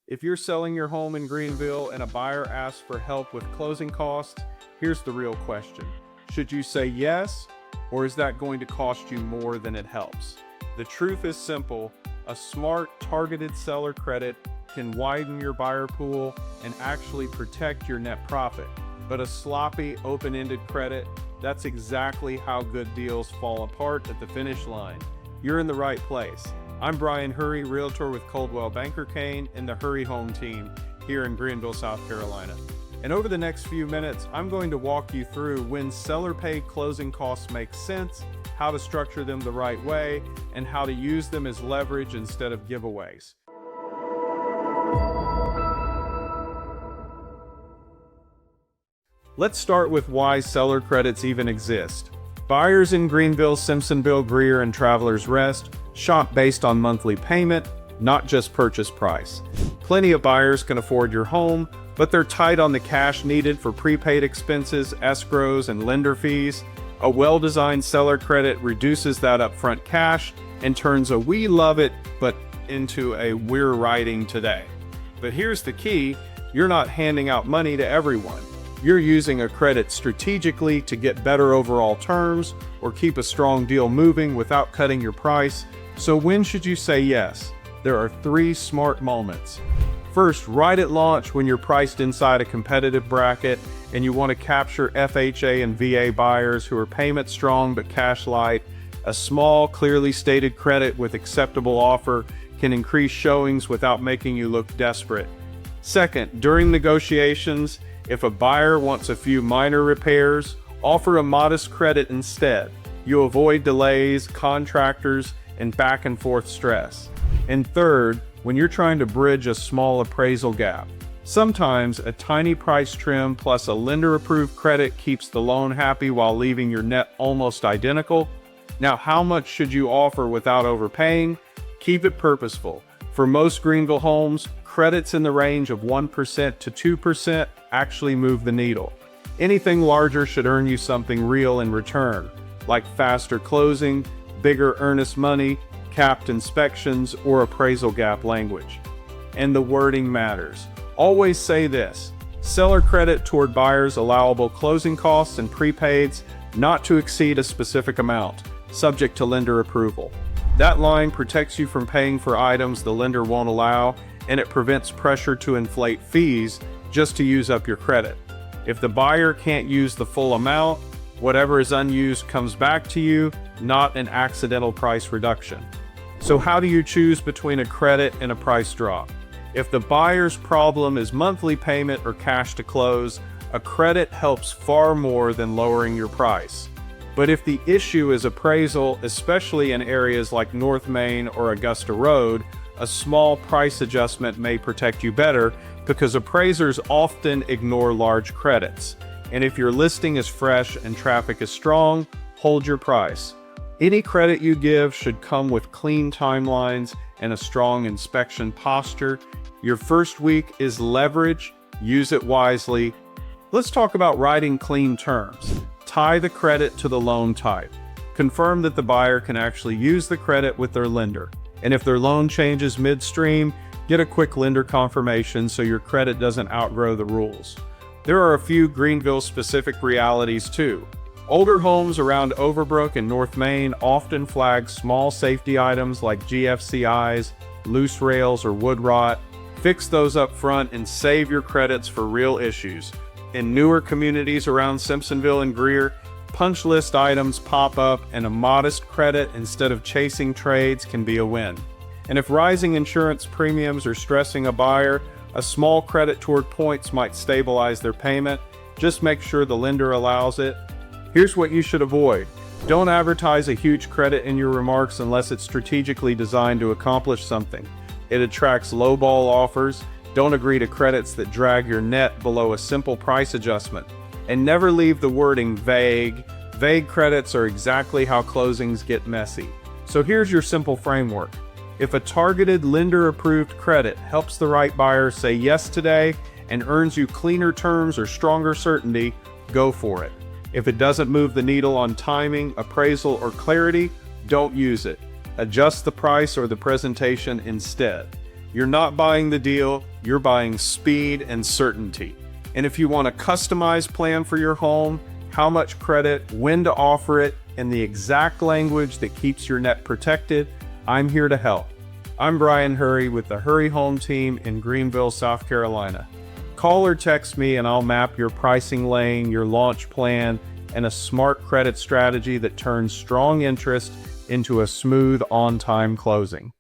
If you're selling your home in Greenville and a buyer asks for help with closing costs, here's the real question. Should you say yes, or is that going to cost you more than it helps? The truth is simple. A smart, targeted seller credit can widen your buyer pool and actually protect your net profit. But a sloppy, open-ended credit, that's exactly how good deals fall apart at the finish line. You're in the right place. I'm Brian Hurry, Realtor with Coldwell Banker Caine and the Hurry Home Team here in Greenville, South Carolina. And over the next few minutes, I'm going to walk you through when seller-paid closing costs make sense, how to structure them the right way, and how to use them as leverage instead of giveaways. Let's start with why seller credits even exist. Buyers in Greenville, Simpsonville, Greer, and Travelers Rest shop based on monthly payment, not just purchase price. Plenty of buyers can afford your home, but they're tight on the cash needed for prepaid expenses, escrows, and lender fees. A well-designed seller credit reduces that upfront cash and turns a "we love it, but" into a "we're writing today." But here's the key: you're not handing out money to everyone. You're using a credit strategically to get better overall terms or keep a strong deal moving without cutting your price. So when should you say yes? There are 3 smart moments. First, right at launch when you're priced inside a competitive bracket and you want to capture FHA and VA buyers who are payment strong but cash light. A small, clearly stated credit with acceptable offer can increase showings without making you look desperate. Second, during negotiations, if a buyer wants a few minor repairs, offer a modest credit instead. You avoid delays, contractors, and back and forth stress. And third, when you're trying to bridge a small appraisal gap, sometimes a tiny price trim plus a lender-approved credit keeps the loan happy while leaving your net almost identical. Now, how much should you offer without overpaying? Keep it purposeful. For most Greenville homes, credits in the range of 1% to 2% actually move the needle. Anything larger should earn you something real in return, like faster closing, bigger earnest money, capped inspections, or appraisal gap language. And the wording matters. Always say this: seller credit toward buyers' allowable closing costs and prepaids not to exceed a specific amount, subject to lender approval. That line protects you from paying for items the lender won't allow, and it prevents pressure to inflate fees just to use up your credit. If the buyer can't use the full amount, whatever is unused comes back to you, not an accidental price reduction. So how do you choose between a credit and a price drop? If the buyer's problem is monthly payment or cash to close, a credit helps far more than lowering your price. But if the issue is appraisal, especially in areas like North Main or Augusta Road, a small price adjustment may protect you better because appraisers often ignore large credits. And if your listing is fresh and traffic is strong, hold your price. Any credit you give should come with clean timelines and a strong inspection posture. Your first week is leverage. Use it wisely. Let's talk about writing clean terms. Tie the credit to the loan type. Confirm that the buyer can actually use the credit with their lender. And if their loan changes midstream, get a quick lender confirmation so your credit doesn't outgrow the rules. There are a few Greenville-specific realities too. Older homes around Overbrook and North Main often flag small safety items like GFCIs, loose rails, or wood rot. Fix those up front and save your credits for real issues. In newer communities around Simpsonville and Greer, punch list items pop up and a modest credit instead of chasing trades can be a win. And if rising insurance premiums are stressing a buyer, a small credit toward points might stabilize their payment. Just make sure the lender allows it. Here's what you should avoid. Don't advertise a huge credit in your remarks unless it's strategically designed to accomplish something. It attracts lowball offers. Don't agree to credits that drag your net below a simple price adjustment. And never leave the wording vague. Vague credits are exactly how closings get messy. So here's your simple framework. If a targeted lender-approved credit helps the right buyer say yes today and earns you cleaner terms or stronger certainty, go for it. If it doesn't move the needle on timing, appraisal, or clarity, don't use it. Adjust the price or the presentation instead. You're not buying the deal, you're buying speed and certainty. And if you want a customized plan for your home, how much credit, when to offer it, and the exact language that keeps your net protected, I'm here to help. I'm Brian Hurry with the Hurry Home Team in Greenville, South Carolina. Call or text me and I'll map your pricing lane, your launch plan, and a smart credit strategy that turns strong interest into a smooth on-time closing.